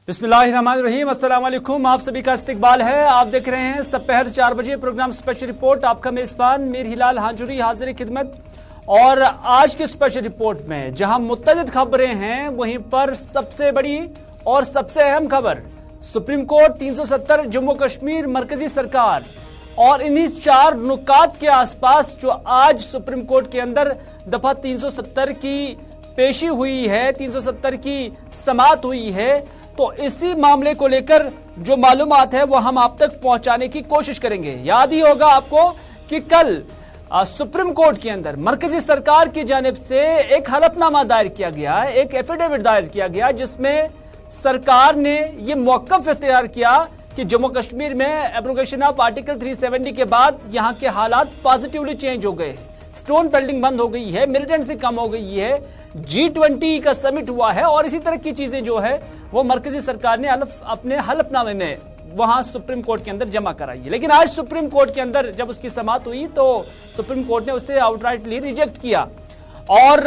बिस्मिल्लाहिर्रहमानिर्रहीम, अस्सलाम वालेकुम। आप सभी का इस्तकबाल है। आप देख रहे हैं दोपहर 4 बजे प्रोग्राम स्पेशल रिपोर्ट। आपका मेजबान मीर हिलाल हांजुरी हाजिर खिदमत। और आज की स्पेशल रिपोर्ट में जहां मुतअद्दिद खबरें हैं, वहीं पर सबसे बड़ी और सबसे अहम खबर सुप्रीम कोर्ट 370 जम्मू कश्मीर मरकजी सरकार और इन्हीं 4 नुकात के आसपास जो आज सुप्रीम कोर्ट के अंदर दफा 370 की पेशी हुई है, 370 की समाअत हुई है, तो इसी मामले को लेकर जो मालूमात है वो हम आप तक पहुंचाने की कोशिश करेंगे। याद ही होगा आपको कि कल सुप्रीम कोर्ट के अंदर मरकजी सरकार की जानिब से एक हलफनामा दायर किया गया, एक एफिडेविट दायर किया गया, जिसमें सरकार ने यह मौकफ इख्तियार किया कि जम्मू कश्मीर में एब्रोगेशन ऑफ आर्टिकल 370 के बाद यहां के हालात पॉजिटिवली चेंज हो गए हैं। स्टोन पेल्टिंग बंद हो गई है, मिलिटेंसी कम हो गई है, G20 का समिट हुआ है और इसी तरह की चीजें जो है वो मरकजी सरकार ने अपने हलफनामे में वहां सुप्रीम कोर्ट के अंदर जमा कराई है। लेकिन आज सुप्रीम कोर्ट के अंदर जब उसकी समाअत हुई तो सुप्रीम कोर्ट ने उसे आउटराइटली रिजेक्ट किया और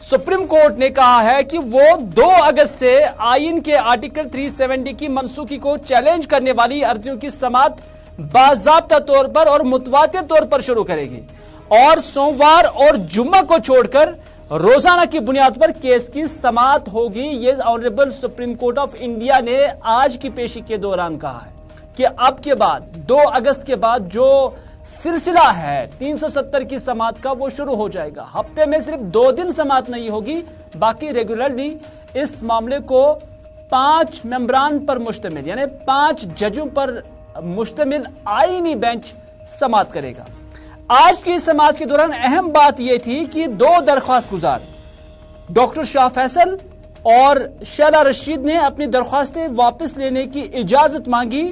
सुप्रीम कोर्ट ने कहा है कि वो 2 अगस्त से आईन के आर्टिकल 370 की मनसूखी को चैलेंज करने वाली अर्जियों की समाअत बाज़ाब्ता तौर पर और मुतवातिर तौर पर शुरू करेगी और सोमवार और जुम्मा को छोड़कर रोजाना की बुनियाद पर केस की समाअत होगी। ये honourable Supreme court of India ने आज की पेशी के दौरान कहा है कि अब के बाद 2 अगस्त के बाद जो सिलसिला है 370 की समाअत का वो शुरू हो जाएगा। हफ्ते में सिर्फ 2 दिन समाअत नहीं होगी, बाकी रेगुलरली इस मामले को 5 मेंबरान पर मुश्तमिल यानी 5 जजों पर मुश्तमिल आईनी बेंच समाअत करेगा। आज की समाअत के दौरान अहम बात यह थी कि 2 दरख्वास्त गुजार डॉक्टर शाह फैसल और शैला रशीद ने अपनी दरख्वास्तें वापस लेने की इजाजत मांगी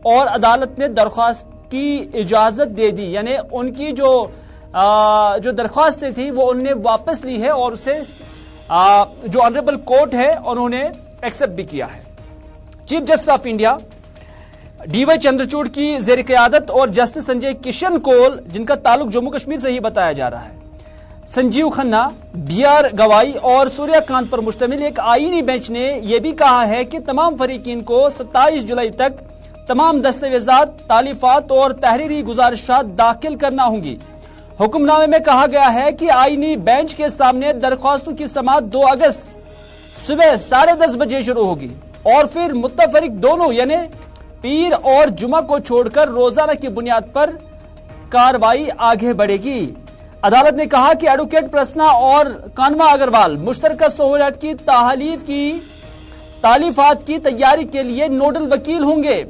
और अदालत ने दरख्वास्त की इजाजत दे दी, यानी उनकी जो दरख्वास्तें थी वो उन्होंने वापस ली है और उसे जो ऑनरेबल कोर्ट है उन्होंने एक्सेप्ट भी किया है। Chief justice of India DY Chandrachud की जेर क़यादत और जस्टिस संजय किशन कौल, जिनका ताल्लुक जम्मू कश्मीर से ही बताया जा रहा है, संजीव खन्ना, BR गवाई और सूर्यकांत पर मुश्तमिल एक आईनी बेंच ने यह भी कहा है कि तमाम फरीकीन को 27 जुलाई तक तमाम दस्तावेजात, तालीफात और तहरीरी गुजारिशात दाखिल करना होंगी। हुक्मनामे में कहा गया है कि आईनी बेंच के सामने दरख्वास्तों की समाअत 2 अगस्त सुबह 10:30 बजे शुरू होगी और फिर मुत्तफरिक दोनों यानी पीर और जुमा को छोड़कर रोजाना की बुनियाद पर कार्रवाई आगे बढ़ेगी। अदालत ने कहा कि एडवोकेट प्रसन्ना और कानवा अग्रवाल मुश्तरका सहूलियत की तालीफात की तैयारी के लिए नोडल वकील होंगे।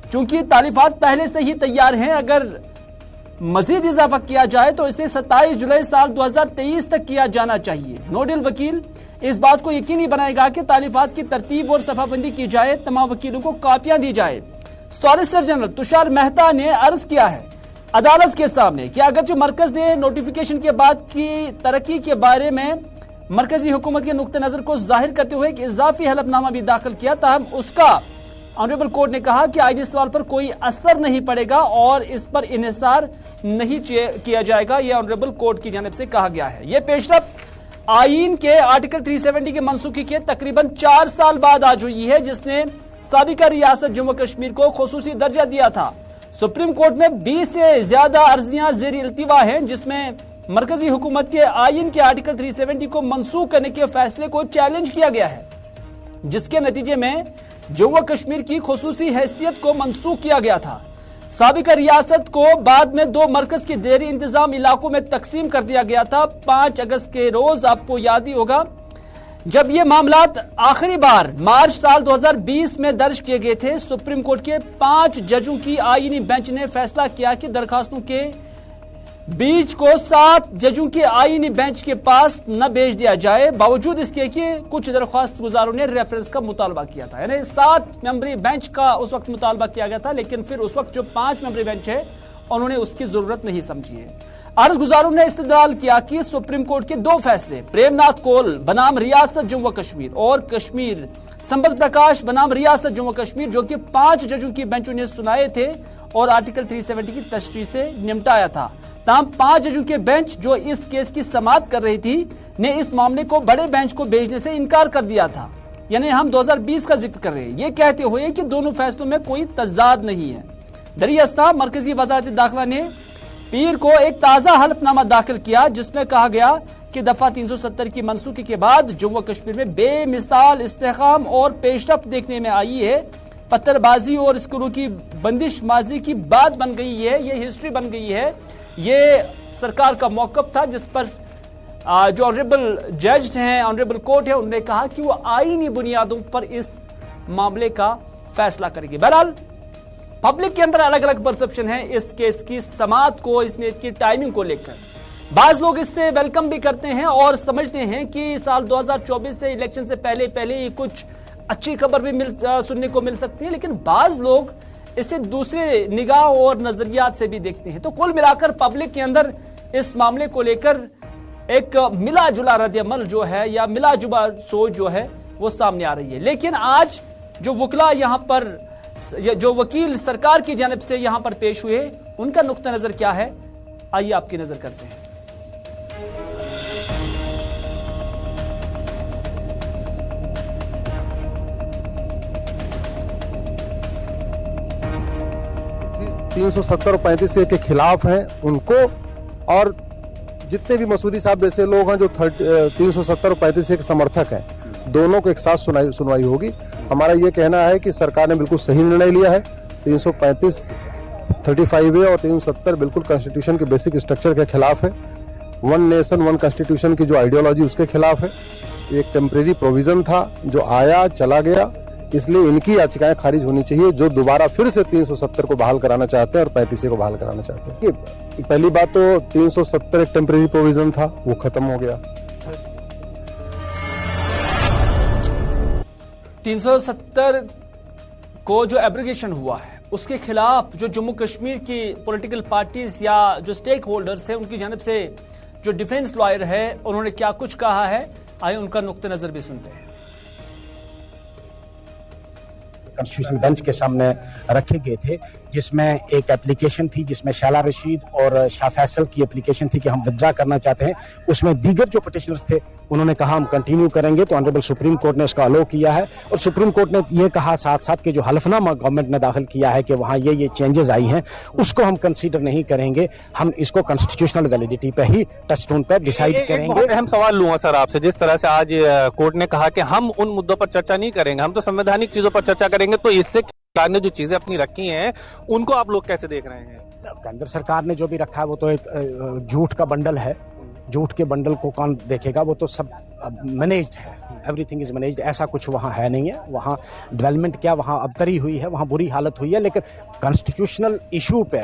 चूंकि तालीफात पहले से ही तैयार हैं, अगर मजीद इजाफा किया जाए तो इसे 27 जुलाई साल 2023 तक किया जाना चाहिए। नोडल वकील इस बात को यकीनी बनाएगा कि तालीफात की तरतीब और सफाबंदी की जाए, तमाम वकीलों को कॉपियां दी जाए। सॉलिसिटर जनरल तुषार मेहता ने अर्ज किया है अदालत के सामने कि अगर जो मरकज ने नोटिफिकेशन के बाद की तरक्की के बारे में मरकजी हुकूमत के नुक्ते नजर को जाहिर करते हुए एक इजाफी हलफनामा भी दाखिल किया, ताहम उसका ऑनरेबल कोर्ट ने कहा कि आईनी सवाल पर कोई असर नहीं पड़ेगा और इस पर इन्हिसार नहीं किया जाएगा। यह ऑनरेबल कोर्ट की जानिब से कहा गया है। यह पेशरफ आईन के आर्टिकल 370 के मनसूखी के तकरीबन 4 साल बाद आज हुई है, जिसने साबिका रियासत जम्मू कश्मीर को खुसूसी दर्जा दिया था। सुप्रीम कोर्ट में 20 से ज्यादा अर्जियां जेर इल्तिवा हैं, जिसमें मरकजी हुकूमत के आईन के आर्टिकल 370 को मनसूख करने के फैसले को चैलेंज किया गया है, जिसके नतीजे में जम्मू कश्मीर की खुसूसी हैसियत को मनसूख किया गया था। साबिका रियासत को बाद में 2 मरकज के देरी इंतजाम इलाकों में तकसीम कर दिया गया था। 5 अगस्त के रोज आपको याद ही होगा जब ये मामलात आखिरी बार मार्च साल 2020 में दर्ज किए गए थे। सुप्रीम कोर्ट के 5 जजों की आईनी बेंच ने फैसला किया कि दरखास्तों के बीच को 7 जजों के आईनी बेंच के पास न भेज दिया जाए, बावजूद इसके कि कुछ दरख्वास्त गुजारों ने रेफरेंस का मुतालबा किया था। यानी 7 मेंबरी बेंच का उस वक्त मुतालबा किया गया था, लेकिन फिर उस वक्त जो 5 मेंबरी बेंच है उन्होंने उसकी जरूरत नहीं समझी है। अर्ज गुजारों ने इस्तेदलाल किया कि सुप्रीम कोर्ट के 2 फैसले प्रेमनाथ कौल बनाम रियासत जम्मू कश्मीर और कश्मीर संबल प्रकाश बनाम रियासत जम्मू कश्मीर, जो कि 5 जजों की बेंचों ने सुनाए थे और आर्टिकल 370 की तशरीह से निपटाया था। तमाम 5 जजों के बेंच जो इस केस की समाअत कर रही थी ने इस मामले को बड़े बेंच को भेजने से इनकार कर दिया था। यानी हम 2020 का जिक्र कर रहे हैं, ये कहते हुए कि दोनों फैसलों में कोई तजाद नहीं है। दरियास्ता मरकजी वजारत दाखिला ने पीर को एक ताज़ा हलफनामा दाखिल किया जिसमें कहा गया कि दफा 370 की मनसूखी के बाद जम्मू कश्मीर में बेमिसाल इस्तेहकाम और पेशरफ्त देखने में आई है। पत्थरबाजी और स्कूलों की बंदिश माजी की बात बन गई है, ये हिस्ट्री बन गई है। ये सरकार का मौक़िफ़ था जिस पर जो ऑनरेबल जज हैं, ऑनरेबल कोर्ट है, उन्होंने कहा कि वो आईनी बुनियादों पर इस मामले का फैसला करेगी। बहरहाल पब्लिक के अंदर अलग अलग परसेप्शन है इस केस की समाअत को, इसमें की टाइमिंग को लेकर। बाज लोग इससे वेलकम भी करते हैं और समझते हैं कि साल 2024 से इलेक्शन से पहले पहले कुछ अच्छी खबर भी सुनने को मिल सकती है, लेकिन बाज लोग इसे दूसरे निगाह और नजरियात से भी देखते हैं। तो कुल मिलाकर पब्लिक के अंदर इस मामले को लेकर एक मिला जुला रद्द-ए-अमल जो है या मिला जुला सोच जो है वो सामने आ रही है। लेकिन आज जो वकील यहां पर, जो वकील सरकार की जानिब से यहां पर पेश हुए, उनका नुक्ता नजर क्या है, आइए आपकी नजर करते हैं। तीन 370 और 35 के खिलाफ हैं उनको, और जितने भी मसूदी साहब जैसे लोग हैं जो 370 और 35 के समर्थक हैं, दोनों को एक साथ सुनवाई होगी। हमारा ये कहना है कि सरकार ने बिल्कुल सही निर्णय लिया है। 335 35A और 370 बिल्कुल कॉन्स्टिट्यूशन के बेसिक स्ट्रक्चर के खिलाफ है। वन नेशन वन कॉन्स्टिट्यूशन की जो आइडियोलॉजी उसके खिलाफ है। एक टेम्परेरी प्रोविजन था जो आया चला गया, इसलिए इनकी याचिकाएं खारिज होनी चाहिए जो दोबारा फिर से 370 को बहाल कराना चाहते हैं और 35A को बहाल कराना चाहते हैं। पहली बात तो 370 एक टेम्परेरी प्रोविजन था, वो खत्म हो गया। 370 को जो एब्रिगेशन हुआ है उसके खिलाफ जो जम्मू कश्मीर की पॉलिटिकल पार्टीज या जो स्टेक होल्डर्स है उनकी जानिब से जो डिफेंस लॉयर है उन्होंने क्या कुछ कहा है, आइए उनका नुक्ते नजर भी सुनते हैं। कॉन्स्टिट्यूशन बेंच के सामने रखे गए थे, जिसमें एक एप्लीकेशन थी जिसमें शाला रशीद और शाह फैसल की एप्लीकेशन थी कि हम विथड्रा करना चाहते हैं। उसमें दीगर जो पिटिशनर्स थे उन्होंने कहा हम कंटिन्यू करेंगे, तो ऑनरेबल सुप्रीम कोर्ट ने उसका अलो किया है। और सुप्रीम कोर्ट ने ये कहा साथ साथ कि जो हलफनामा गवर्नमेंट ने दाखिल किया है कि वहाँ ये चेंजेस आई हैं उसको हम कंसीडर नहीं करेंगे, हम इसको कॉन्स्टिट्यूशनल वैलिडिटी पे ही टचस्टोन पे डिसाइड करेंगे। एक अहम सवाल लूंगा सर आपसे, जिस तरह से आज कोर्ट ने कहा कि हम उन मुद्दों पर चर्चा नहीं करेंगे, हम तो संवैधानिक चीजों पर चर्चा करेंगे, तो इससे सरकार ने जो चीजें अपनी रखी हैं उनको आप लोग कैसे देख रहे हैं? केंद्र सरकार ने जो भी रखा है वो तो एक झूठ का बंडल है। झूठ के बंडल को कौन देखेगा, वो तो सब मैनेज्ड है, एवरीथिंग इज मैनेज्ड। ऐसा कुछ वहाँ है नहीं है। वहाँ डेवलपमेंट क्या वहाँ अबतरी हुई है, वहाँ बुरी हालत हुई है, लेकिन कॉन्स्टिट्यूशनल इशू पे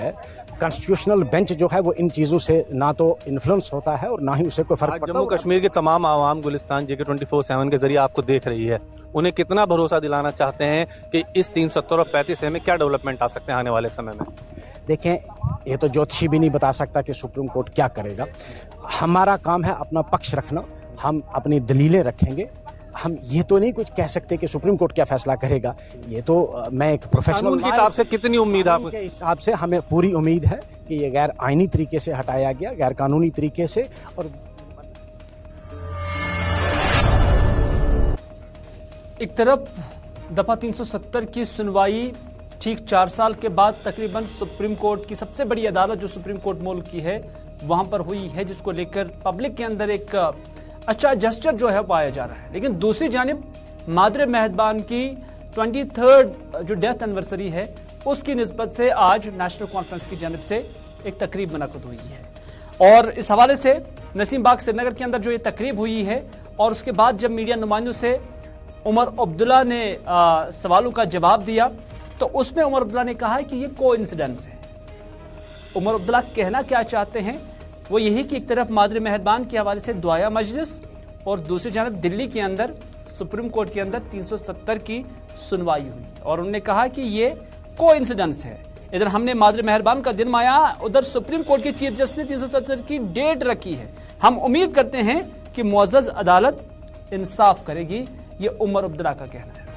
कॉन्स्टिट्यूशनल बेंच जो है वो इन चीज़ों से ना तो इन्फ्लुएंस होता है और ना ही उसे कोई फर्क पड़ता है। जम्मू कश्मीर के तमाम आवाम गुलिस्तान JK 24/7 के जरिए आपको देख रही है, उन्हें कितना भरोसा दिलाना चाहते हैं कि इस 370 और 35A में क्या डेवलपमेंट आ सकते हैं आने वाले समय में? देखें, ये तो ज्योतिषी भी नहीं बता सकता कि सुप्रीम कोर्ट क्या करेगा। हमारा काम है अपना पक्ष रखना, हम अपनी दलीलें रखेंगे। हम ये तो नहीं कुछ कह सकते कि सुप्रीम कोर्ट क्या फैसला करेगा। ये तो मैं एक प्रोफेशनल के हिसाब से कितनी उम्मीद है आपको? के हिसाब से हमें पूरी उम्मीद है कि ये गैर आईनी तरीके से हटाया गया, गैर कानूनी तरीके से। और एक तरफ दफा 370 की सुनवाई ठीक 4 साल के बाद तकरीबन सुप्रीम कोर्ट की सबसे बड़ी अदालत जो सुप्रीम कोर्ट मुल्क की है वहां पर हुई है, जिसको लेकर पब्लिक के अंदर एक अच्छा जेस्चर जो है पाया जा रहा है। लेकिन दूसरी जानिब मादरे मेहरबान की 23rd जो डेथ एनिवर्सरी है उसकी निस्बत से आज नेशनल कॉन्फ्रेंस की जानिब से एक तकरीब मुनक़्क़िद हुई है और इस हवाले से नसीम बाग श्रीनगर के अंदर जो ये तकरीब हुई है और उसके बाद जब मीडिया नुमाइंदों से उमर अब्दुल्ला ने सवालों का जवाब दिया तो उसमें उमर अब्दुल्ला ने कहा कि ये कोइंसिडेंस है। उमर अब्दुल्ला कहना क्या चाहते हैं वो यही कि एक तरफ मादरे मेहरबान के हवाले से दुआया मजलिस और दूसरी जानब दिल्ली के अंदर सुप्रीम कोर्ट के अंदर 370 की सुनवाई हुई और उन्होंने कहा कि ये कोइंसिडेंस है। इधर हमने मादरे मेहरबान का दिन माया, उधर सुप्रीम कोर्ट के चीफ जस्टिस ने 370 की डेट रखी है। हम उम्मीद करते हैं कि मुअज़्ज़ज़ अदालत इंसाफ करेगी, ये उमर अब्दुल्ला का कहना है।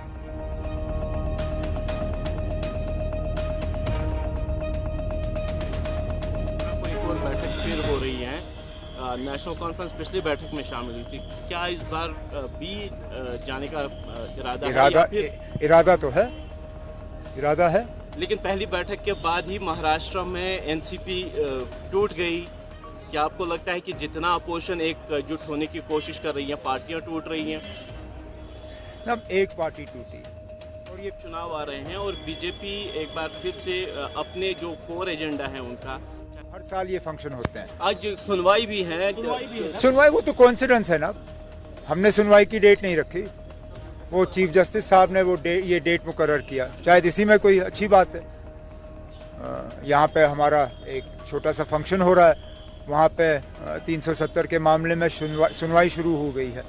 बैठक फिर हो रही है नेशनल कॉन्फ्रेंस पिछली बैठक में शामिल हुई थी, क्या इस बार भी जाने का इरादा है या फिर? इरादा है। लेकिन पहली बैठक के बाद ही महाराष्ट्र में एनसीपी टूट गई। क्या आपको लगता है कि जितना अपोजिशन एकजुट होने की कोशिश कर रही है, पार्टियां टूट रही हैं? अब एक पार्टी टूटी और ये चुनाव आ रहे हैं और बीजेपी एक बार फिर से अपने जो कोर एजेंडा है उनका, हर साल ये फंक्शन होते हैं। आज सुनवाई भी है। सुनवाई वो तो कॉन्सिडेंस है ना, हमने सुनवाई की डेट नहीं रखी, वो चीफ जस्टिस साहब ने ये डेट मुकर्रर किया, शायद इसी में कोई अच्छी बात है। यहाँ पे हमारा एक छोटा सा फंक्शन हो रहा है, वहाँ पे 370 के मामले में सुनवाई शुरू हो गई है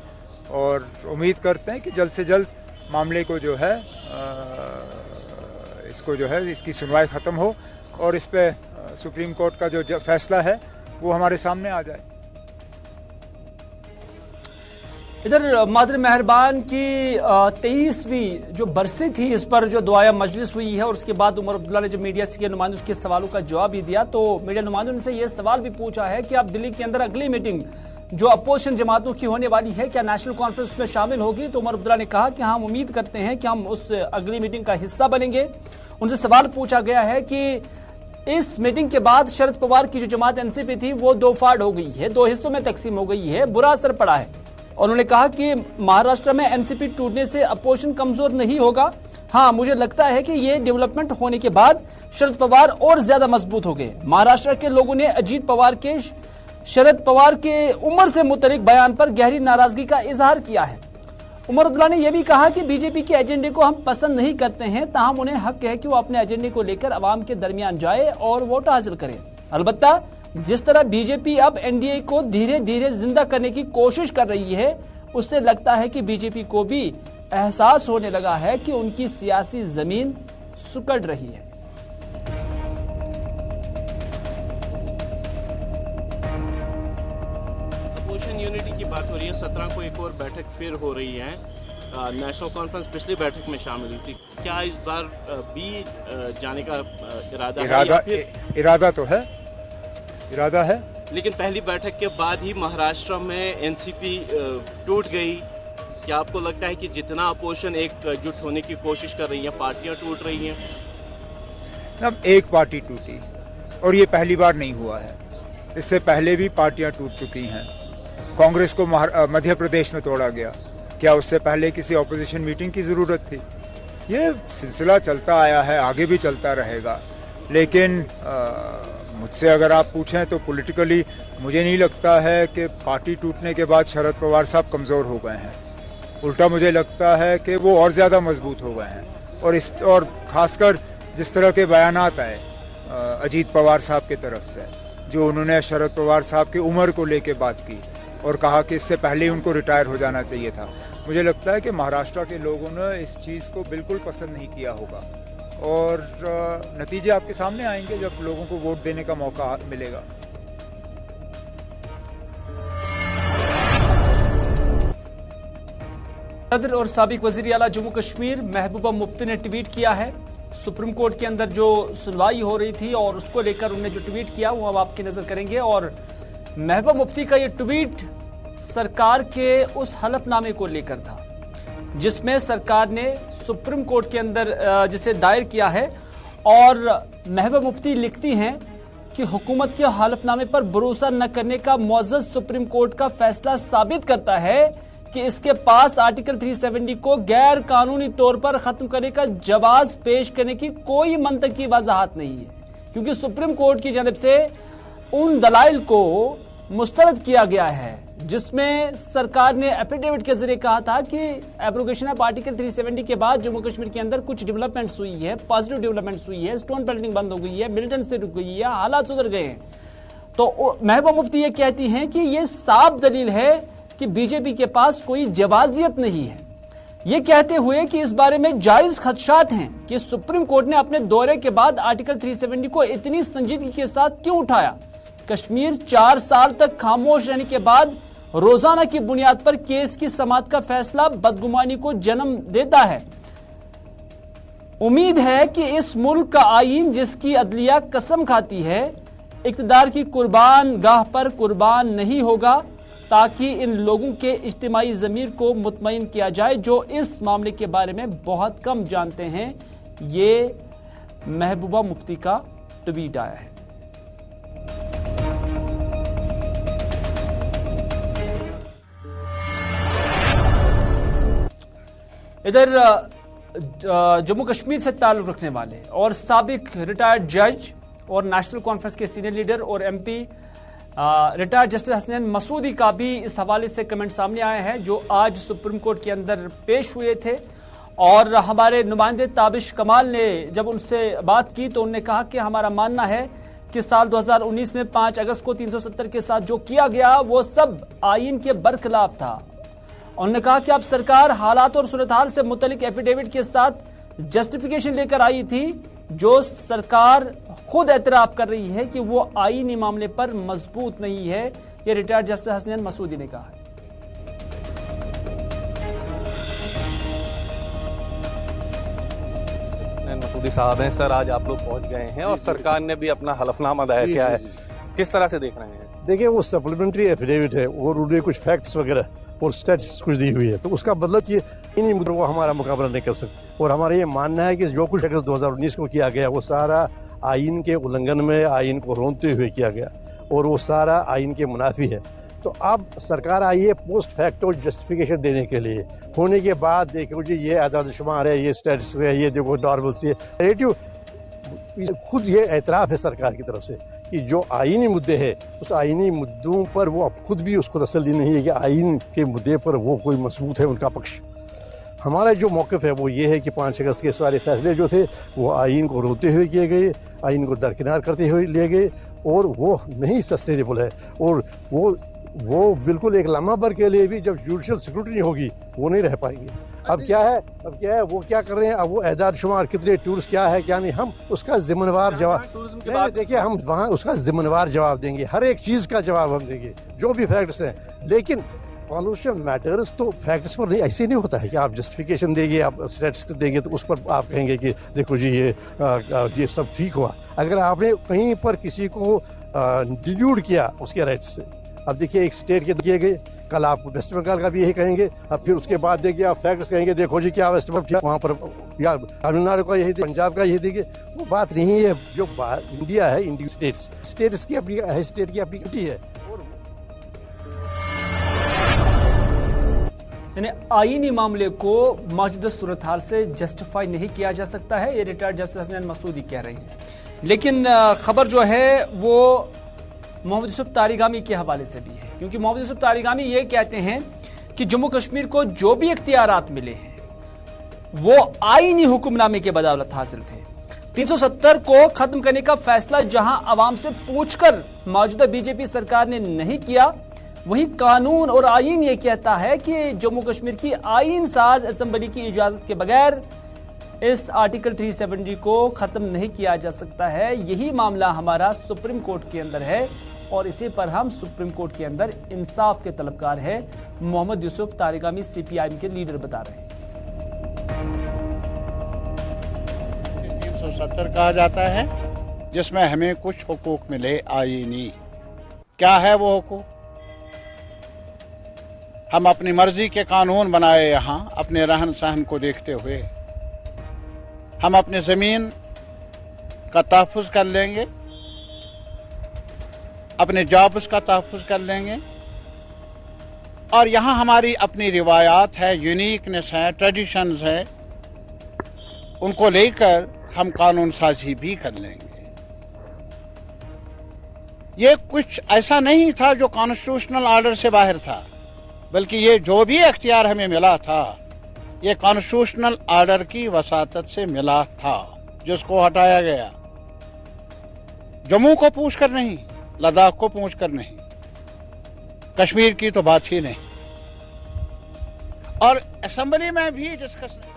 और उम्मीद करते हैं कि जल्द से जल्द मामले को जो है इसकी सुनवाई ख़त्म हो और इस पे सुप्रीम कोर्ट का जो फैसला है वो हमारे सामने आ जाए। इधर मादर मेहरबान की 23वीं जो बरसी थी, इस पर जो दुआया मजलिस हुई है और उसके बाद उमर अब्दुल्ला ने जब मीडिया के नुमाइंदों के सवालों का जवाब भी दिया तो मीडिया नुमाइंदों ने से यह सवाल भी पूछा है कि अब दिल्ली के अंदर अगली मीटिंग जो अपोजिशन जमातों की होने वाली है, क्या नेशनल कॉन्फ्रेंस में शामिल होगी? तो उमर अब्दुल्ला ने कहा कि हम उम्मीद करते हैं कि हम उस अगली मीटिंग का हिस्सा बनेंगे। उनसे सवाल पूछा गया है कि इस मीटिंग के बाद शरद पवार की जो जमात एनसीपी थी वो दो फाड़ हो गई है, दो हिस्सों में तकसीम हो गई है, बुरा असर पड़ा है। और उन्होंने कहा कि महाराष्ट्र में एनसीपी टूटने से अपोजिशन कमजोर नहीं होगा। हाँ, मुझे लगता है कि ये डेवलपमेंट होने के बाद शरद पवार और ज्यादा मजबूत हो गए। महाराष्ट्र के लोगों ने अजीत पवार के शरद पवार के उम्र से मुतल्लिक बयान पर गहरी नाराजगी का इजहार किया है। उमर अब्दुल्ला ने यह भी कहा कि बीजेपी के एजेंडे को हम पसंद नहीं करते हैं, ताहम उन्हें हक है कि वो अपने एजेंडे को लेकर अवाम के दरमियान जाए और वोट हासिल करे। अलबत्ता जिस तरह बीजेपी अब एनडीए को धीरे धीरे जिंदा करने की कोशिश कर रही है, उससे लगता है कि बीजेपी को भी एहसास होने लगा है कि उनकी सियासी जमीन सुकड़ रही है। अपोजिशन यूनिटी की बात हो रही है, 17 को एक और बैठक फिर हो रही है। नेशनल कॉन्फ्रेंस पिछली बैठक में शामिल हुई थी, क्या इस बार भी जाने का इरादा है या फिर? इरादा है। लेकिन पहली बैठक के बाद ही महाराष्ट्र में एनसीपी टूट गई। क्या आपको लगता है कि जितना अपोजिशन एकजुट होने की कोशिश कर रही है, पार्टियां टूट रही हैं? अब एक पार्टी टूटी और ये पहली बार नहीं हुआ है, इससे पहले भी पार्टियां टूट चुकी हैं। कांग्रेस को मध्य प्रदेश में तोड़ा गया, क्या उससे पहले किसी ऑपोजिशन मीटिंग की जरूरत थी? ये सिलसिला चलता आया है, आगे भी चलता रहेगा। लेकिन मुझसे अगर आप पूछें तो पॉलिटिकली मुझे नहीं लगता है कि पार्टी टूटने के बाद शरद पवार साहब कमज़ोर हो गए हैं। उल्टा मुझे लगता है कि वो और ज़्यादा मजबूत हो गए हैं। और खासकर जिस तरह के बयानात आए अजीत पवार साहब की तरफ से, जो उन्होंने शरद पवार साहब की उम्र को लेके बात की और कहा कि इससे पहले ही उनको रिटायर हो जाना चाहिए था, मुझे लगता है कि महाराष्ट्र के लोगों ने इस चीज़ को बिल्कुल पसंद नहीं किया होगा और नतीजे आपके सामने आएंगे जब लोगों को वोट देने का मौका मिलेगा। सदर और साबिक वजीर आला जम्मू कश्मीर महबूबा मुफ्ती ने ट्वीट किया है। सुप्रीम कोर्ट के अंदर जो सुनवाई हो रही थी और उसको लेकर उन्होंने जो ट्वीट किया वो अब आपकी नजर करेंगे। और महबूबा मुफ्ती का ये ट्वीट सरकार के उस हलफनामे को लेकर था जिसमें सरकार ने सुप्रीम कोर्ट के अंदर जिसे दायर किया है। और महबूबा मुफ्ती लिखती हैं कि हुकूमत के हलफनामे पर भरोसा न करने का मुअज़्ज़ज़ सुप्रीम कोर्ट का फैसला साबित करता है कि इसके पास आर्टिकल 370 को गैर कानूनी तौर पर खत्म करने का जवाब पेश करने की कोई मंतकी वजाहत नहीं है, क्योंकि सुप्रीम कोर्ट की जानिब से उन दलाइल को मुस्तरद किया गया है जिसमें सरकार ने एफिडेविट के जरिए कहा था कि एब्रोगेशन ऑफ आर्टिकल 370 के बाद जम्मू कश्मीर के अंदर कुछ डेवलपमेंट्स हुई है, पॉजिटिव डेवलपमेंट्स हुई है, स्टोन पेल्टिंग बंद हो गई है, मिलिटेंट से रुक गई है, हालात सुधर गए हैं। तो महबूबा मुफ्ती ये कहती हैं कि ये साफ दलील है कि बीजेपी के पास कोई जवाजियत नहीं है। ये कहते हुए कि इस बारे में जायज खदशात हैं कि सुप्रीम कोर्ट ने अपने दौरे के बाद आर्टिकल 370 को इतनी संजीदगी के साथ क्यों उठाया। कश्मीर 4 साल तक खामोश रहने के बाद रोजाना की बुनियाद पर केस की समाअत का फैसला बदगुमानी को जन्म देता है। उम्मीद है कि इस मुल्क का आईन जिसकी अदलिया कसम खाती है इक़्तिदार की कुर्बान गाह पर कुर्बान नहीं होगा, ताकि इन लोगों के इज्तिमाई ज़मीर को मुतमईन किया जाए जो इस मामले के बारे में बहुत कम जानते हैं। ये महबूबा मुफ्ती का ट्वीट आया है। इधर जम्मू कश्मीर से ताल्लुक रखने वाले और साबिक रिटायर्ड जज और नेशनल कॉन्फ्रेंस के सीनियर लीडर और MP retired justice Hasnain Masoodi का भी इस हवाले से कमेंट सामने आए हैं, जो आज सुप्रीम कोर्ट के अंदर पेश हुए थे। और हमारे नुमाइंदे ताबिश कमाल ने जब उनसे बात की तो उन्होंने कहा कि हमारा मानना है कि साल 2019 में 5 अगस्त को 370 के साथ जो किया गया वो सब आईन के बरखिलाफ था। उन्होंने कहा कि अब सरकार हालात और सूरत हाल से मुतल्लिक एफिडेविट के साथ जस्टिफिकेशन लेकर आई थी, जो सरकार खुद एतराफ कर रही है कि वो आईनी मामले पर मजबूत नहीं है। ये रिटायर्ड जस्टिस हसनैन मसूदी ने कहा है। मसूदी साहब हैं सर, आज आप लोग पहुंच गए हैं और सरकार ने भी अपना हलफनामा दायर किया है, किस तरह से देख रहे हैं? देखिए, वो सप्लीमेंट्री एफिडेविट है और उन्हें कुछ फैक्ट्स वगैरह और स्टैटिस्टिक्स कुछ दी हुई है, तो उसका मतलब कि इन्हीं मुद्दों को हमारा मुकाबला नहीं कर सकते। और हमारा ये मानना है कि जो कुछ 2019 को किया गया वो सारा आइन के उल्लंघन में, आइन को रोनते हुए किया गया और वो सारा आइन के मुनाफी है। तो अब सरकार आई है पोस्ट फैक्टो जस्टिफिकेशन देने के लिए, होने के बाद देखो जी ये आदाद शुमार है, ये स्टैटिस्टिक्स है, ये देखो नॉर्मल सी है। खुद ये एतराफ़ है सरकार की तरफ से कि जो आइनी मुद्दे हैं उस आइनी मुद्दों पर वो अब खुद भी उसको तसल्ली नहीं है कि आइन के मुद्दे पर वो कोई मजबूत है उनका पक्ष। हमारा जो मौक़िफ़ है वो ये है कि 5 अगस्त के सारे फैसले जो थे वो आइन को रोते हुए किए गए, आइन को दरकिनार करते हुए लिए गए और वो नहीं सस्टेनेबल है। और वो बिल्कुल एक लम्हा भर के लिए भी जब जुडिशल स्क्रूटनी होगी वो नहीं रह पाएंगे। अब क्या है वो क्या कर रहे हैं, अब वो एदाद शुमार कितने टूरिस्ट क्या है क्या नहीं, हम उसका जिम्मेवार जवाब देखिए, हम वहाँ उसका जिम्मेवार जवाब देंगे, हर एक चीज़ का जवाब हम देंगे जो भी फैक्ट्स हैं। लेकिन कॉन्स्टिट्यूशनल मैटर्स तो फैक्ट्स पर नहीं, ऐसे नहीं होता है कि आप जस्टिफिकेशन देंगे, आप स्टैटिस्टिक्स देंगे तो उस पर आप कहेंगे कि देखो जी ये सब ठीक हुआ। अगर आपने कहीं पर किसी को डिल्यूट किया उसके राइट्स से, अब देखिए एक स्टेट के किए गए, कल आप वेस्ट बंगाल का भी यही कहेंगे, अब फिर उसके बाद देखिए आप फैक्ट्स कहेंगे देखो जी क्या वेस्ट बंगाल वहाँ पर, या तमिलनाडु का यही, पंजाब का यही देखिए। वो बात नहीं है। जो इंडिया है, इंडियन स्टेट्स की अपनी स्टेट की अपनी ड्यूटी है। यानी आईनी मामले को मौजूदा सूरत हाल से जस्टिफाई नहीं किया जा सकता है, ये रिटायर्ड जस्टिस हसनैन मसूदी कह रही हैं। लेकिन खबर जो है वो मोहम्मद यूसुफ तारिगामी के हवाले से भी है, क्योंकि मोहम्मद यूसुफ तारिगामी ये कहते हैं कि जम्मू कश्मीर को जो भी इख्तियारात मिले हैं वो आईनी हुक्मनामे के बदौलत हासिल थे। 370 को खत्म करने का फैसला जहां आवाम से पूछकर मौजूदा बीजेपी सरकार ने नहीं किया, वहीं कानून और आईन ये कहता है कि जम्मू कश्मीर की आईन साज असेंबली की इजाजत के बगैर इस आर्टिकल 370 को खत्म नहीं किया जा सकता है। यही मामला हमारा सुप्रीम कोर्ट के अंदर है और इसी पर हम सुप्रीम कोर्ट के अंदर इंसाफ के तलबकार है, मोहम्मद यूसुफ तारिगामी सीपीआईएम के लीडर बता रहे हैं। 370 कहा जाता है जिसमें हमें कुछ हुकूक मिले आईनी। क्या है वो हुकूक? हम अपनी मर्जी के कानून बनाए, यहाँ अपने रहन सहन को देखते हुए हम अपनी जमीन का तहफ़्फ़ुज़ कर लेंगे, अपने जॉब्स का तहफ़्फ़ुज़ कर लेंगे और यहाँ हमारी अपनी रिवायात है, यूनिकनेस है, ट्रेडिशंस है, उनको लेकर हम कानून साजी भी कर लेंगे। ये कुछ ऐसा नहीं था जो कॉन्स्टिट्यूशनल ऑर्डर से बाहर था, बल्कि ये जो भी इख्तियार हमें मिला था ये कॉन्स्टिट्यूशनल ऑर्डर की वसातत से मिला था, जिसको हटाया गया। जम्मू को पूछकर नहीं, लद्दाख को पूछकर नहीं, कश्मीर की तो बात ही नहीं, और असेंबली में भी डिस्कस नहीं।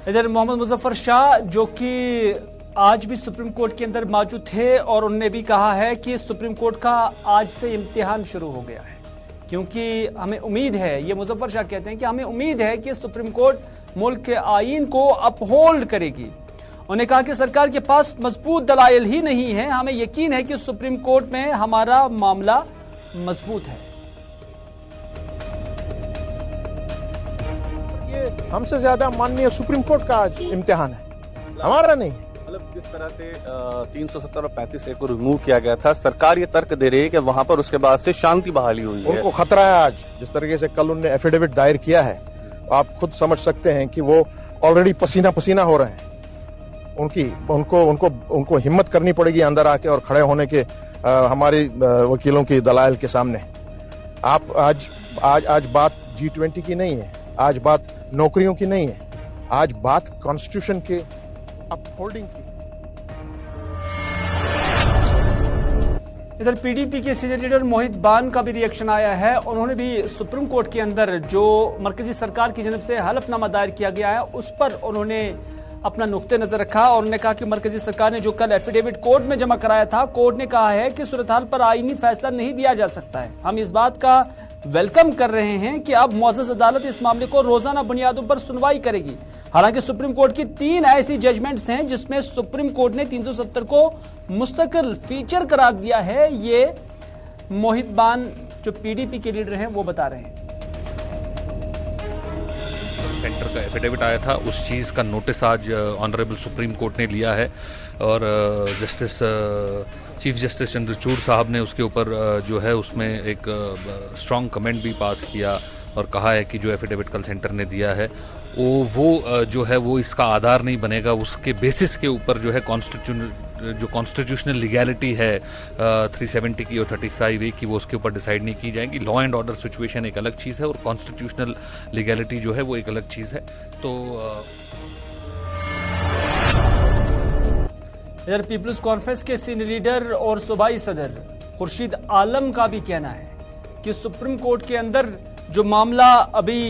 इधर मोहम्मद मुजफ्फर शाह जो कि आज भी सुप्रीम कोर्ट के अंदर मौजूद थे और उन्होंने भी कहा है कि सुप्रीम कोर्ट का आज से इम्तिहान शुरू हो गया है, क्योंकि हमें उम्मीद है, ये मुजफ्फर शाह कहते हैं कि हमें उम्मीद है कि सुप्रीम कोर्ट मुल्क के आईन को अपहोल्ड करेगी उन्होंने कहा कि सरकार के पास मजबूत दलाइल ही नहीं है, हमें यकीन है कि सुप्रीम कोर्ट में हमारा मामला मजबूत है। ये हमसे ज्यादा माननीय सुप्रीम कोर्ट का आज इम्तिहान है, हमारा नहीं है। मतलब जिस तरह से 370 और 35A को रिमूव किया गया था, सरकार ये तर्क दे रही है कि वहां पर उसके बाद से शांति बहाली हुई है। उनको खतरा है आज, जिस तरीके से कल उन्होंने एफिडेविट दायर किया है, आप खुद समझ सकते हैं कि वो ऑलरेडी पसीना पसीना हो रहे हैं। उनको हिम्मत करनी पड़ेगी अंदर आके और खड़े होने के हमारे वकीलों की दलाइल के सामने। आप आज बात G20 की नहीं है, आज बात नौकरियों की नहीं है, आज बात कॉन्स्टिट्यूशन के अपहोल्डिंग की। इधर पीडीपी के सीनियर लीडर मोहित बान का भी रिएक्शन आया है। उन्होंने भी सुप्रीम कोर्ट के अंदर जो मरकजी सरकार की जानब से हलफनामा दायर किया गया है उस पर उन्होंने अपना नुक्ते नजर रखा और उन्होंने कहा कि मरकजी सरकार ने जो कल एफिडेविट कोर्ट में जमा कराया था, कोर्ट ने कहा है कि सूरत हाल पर आईनी फैसला नहीं दिया जा सकता है। हम इस बात का वेलकम कर रहे हैं कि अब मुअज़्ज़ज़ अदालत इस मामले को रोजाना बुनियादों पर सुनवाई करेगी। हालांकि सुप्रीम कोर्ट की 3 ऐसी जजमेंट्स हैं जिसमें सुप्रीम कोर्ट ने 370 को मुस्तकिल फीचर करार दिया है। ये मोहित बान जो पीडीपी के लीडर हैं वो बता रहे हैं। सेंटर का एफिडेविट आया था, उस चीज़ का नोटिस आज ऑनरेबल सुप्रीम कोर्ट ने लिया है और चीफ जस्टिस चंद्रचूड़ साहब ने उसके ऊपर जो है उसमें एक स्ट्रॉन्ग कमेंट भी पास किया और कहा है कि जो एफिडेविट कल सेंटर ने दिया है वो जो है वो इसका आधार नहीं बनेगा, उसके बेसिस के ऊपर जो है कॉन्स्टिट्यूशनल लीगैलिटी है 370 की और 35A की वो उसके ऊपर डिसाइड नहीं की जाएंगी। लॉ एंड ऑर्डर सिचुएशन एक अलग चीज़ है और कॉन्स्टिट्यूशनल लीगैलिटी जो है वो एक अलग चीज़ है। तो इधर पीपल्स कॉन्फ्रेंस के सीनियर लीडर और सूबाई सदर खुर्शीद आलम का भी कहना है कि सुप्रीम कोर्ट के अंदर जो मामला अभी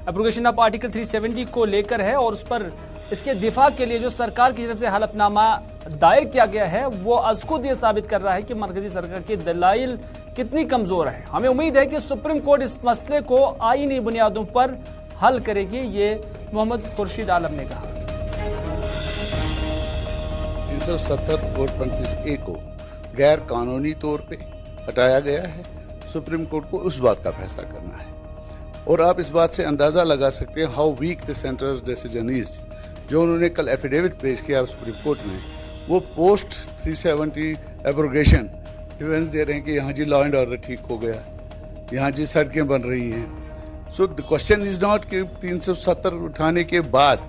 एब्रोगेशन ऑफ आर्टिकल 370 को लेकर है और उस पर इसके दिफा के लिए जो सरकार की तरफ से हलफनामा दायर किया गया है वो खुद ये साबित कर रहा है कि मरकजी सरकार की दलाइल कितनी कमजोर है। हमें उम्मीद है कि सुप्रीम कोर्ट इस मसले को आईनी बुनियादों पर हल करेगी, ये मोहम्मद खुर्शीद आलम ने कहा। 370 और 35A को गैर कानूनी तौर पे हटाया गया है। सुप्रीम कोर्ट को उस बात का फैसला करना है और आप इस बात से अंदाजा लगा सकते हैं how weak the centre's decision is. जो उन्होंने कल एफिडेविट पेश किया सुप्रीम कोर्ट में, वो पोस्ट 370 एब्रोगेशन डिफेंस दे रहे हैं कि यहाँ जी लॉ एंड ऑर्डर ठीक हो गया, यहाँ जी सड़कें बन रही हैं। So the question is not कि 370 उठाने के बाद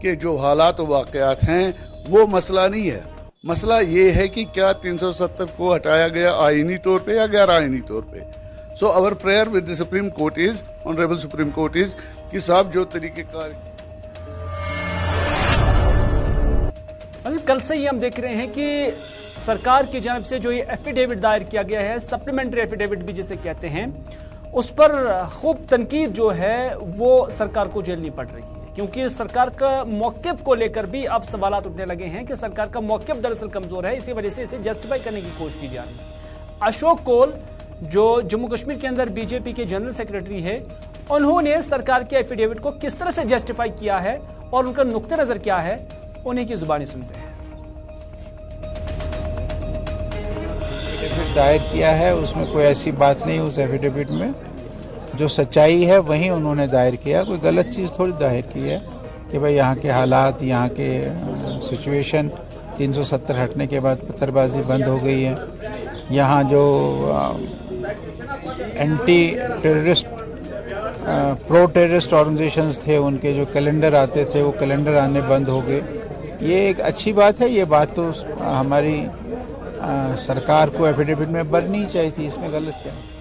के जो हालात और वाकयात हैं वो मसला नहीं है। मसला ये है कि क्या 370 को हटाया गया आईनी तौर पे या गैर आईनी तौर पे। So our prayer with the Supreme Court is, honourable Supreme Court is, कि साहब जो तरीकेकार कल से ही हम देख रहे हैं कि सरकार की जानब से जो ये एफिडेविट दायर किया गया है, सप्लीमेंट्री एफिडेविट भी जिसे कहते हैं, उस पर खूब तनकीद जो है वो सरकार को झेलनी पड़ रही है, क्योंकि सरकार का मौक़िफ़ को लेकर भी अब सवालात उठने लगे हैं कि सरकार का मौक़िफ़ दरअसल कमजोर है, इसी वजह से इसे जस्टिफाई करने की कोशिश की जा रही है। अशोक कोल जो जम्मू कश्मीर के अंदर बीजेपी के जनरल सेक्रेटरी है, उन्होंने सरकार के एफिडेविट को किस तरह से जस्टिफाई किया है और उनका नुक्ते नजर क्या है, उन्हीं की जुबानी सुनते हैं। एफिडेविट दायर किया है, उसमें कोई ऐसी बात नहीं, उस एफिडेविट में जो सच्चाई है वही उन्होंने दायर किया, कोई गलत चीज़ थोड़ी दायर की है कि भाई यहाँ के हालात, यहाँ के सिचुएशन 370 हटने के बाद पत्थरबाजी बंद हो गई है, यहाँ जो anti terrorist pro terrorist organisations थे उनके जो कैलेंडर आते थे वो कैलेंडर आने बंद हो गए। ये एक अच्छी बात है, ये बात तो हमारी सरकार को एफिडेविट में भरनी चाहिए थी, इसमें गलत क्या है।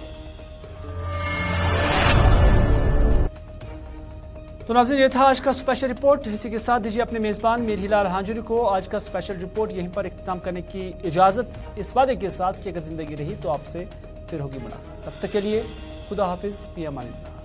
तो नाज़रीन, ये था आज का स्पेशल रिपोर्ट। इसी के साथ दीजिए अपने मेज़बान मीर हिलाल हांजुरी को आज का स्पेशल रिपोर्ट यहीं पर इख्तिताम करने की इजाज़त, इस वादे के साथ कि अगर ज़िंदगी रही तो आपसे फिर होगी मुलाकात। तब तक के लिए खुदा हाफिज़, फी अमानिल्लाह।